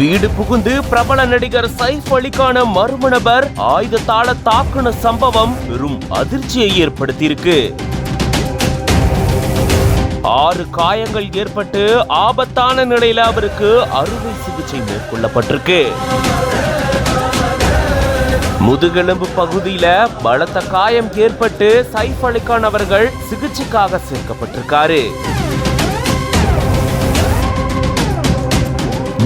வீடு புகுந்து பிரபல நடிகர் சைஃப் அலிக்கான மர்ம நபர் ஆயுதத்தால தாக்குன சம்பவம் பெரும் அதிர்ச்சியை ஏற்படுத்தியிருக்கு. 6 காயங்கள் ஏற்பட்டு ஆபத்தான நிலையில அவருக்கு அறுவை சிகிச்சை மேற்கொள்ளப்பட்டிருக்கு. முதுகெலும்பு பகுதியில பலத்த காயம் ஏற்பட்டு சைஃப் அலிகான் அவர்கள் சிகிச்சைக்காக சேர்க்கப்பட்டிருக்காரு.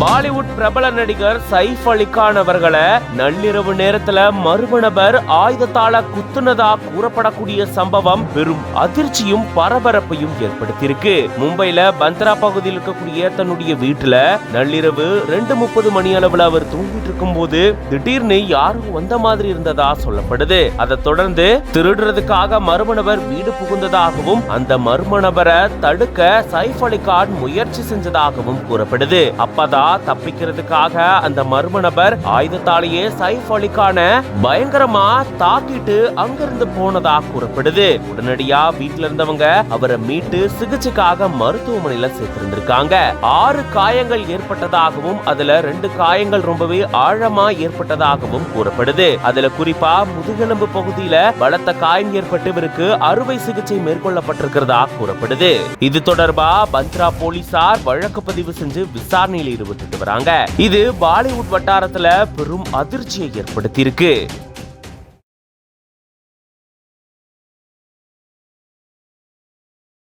பாலிவுட் பிரபல நடிகர் சைஃப் அலிகான் அவர்களை நள்ளிரவு நேரத்துல மர்ம நபர் ஆயுதத்தால குத்துனதா கூறப்படக்கூடிய சம்பவம் பெரும் அதிர்ச்சியும் பரபரப்பையும் ஏற்படுத்தியிருக்கு. மும்பைல பந்த்ரா பகுதியில் இருக்கக்கூடிய தன்னுடைய வீட்டுல நள்ளிரவு 2:30 மணி அளவுல அவர் தூங்கிட்டு இருக்கும் போது திடீர்னு யாரும் வந்த மாதிரி இருந்ததா சொல்லப்படுது. அதை தொடர்ந்து திருடுறதுக்காக மர்ம நபர் வீடு புகுந்ததாகவும் அந்த மர்ம நபரை தடுக்க சைஃப் அலிகான் முயற்சி செஞ்சதாகவும் கூறப்படுது. அப்பதான் தப்பிக்கிறதுக்காக அந்த மர்ம நபர் ஆயுதத்தாலேயே சைஃப் அலிகான பயங்கரமா தாக்கிட்டு அங்கிருந்து போனதா கூறப்படுது. உடனடியா வீட்டுல இருந்தவங்க அவரை மீட்டு சிகிச்சைக்காக மருத்துவமனையில சேர்த்திருந்திருக்காங்க. 6 காயங்கள் ஏற்பட்டதாகவும் அதுல 2 காயங்கள் ரொம்பவே ஆழமா ஏற்பட்டதாகவும் கூறப்படுது. அதுல குறிப்பா முதுகெலும்பு பகுதியில பலத்த காயம் ஏற்பட்டு இவருக்கு அறுவை சிகிச்சை மேற்கொள்ளப்பட்டிருக்கிறதா கூறப்படுது. இது தொடர்பா பந்த்ரா போலீசார் வழக்கு பதிவு செஞ்சு விசாரணையில் ஈடுபட்டு வராங்க. இது பாலிவுட் வட்டாரத்துல பெரும் அதிர்ச்சியை ஏற்படுத்தியிருக்கு.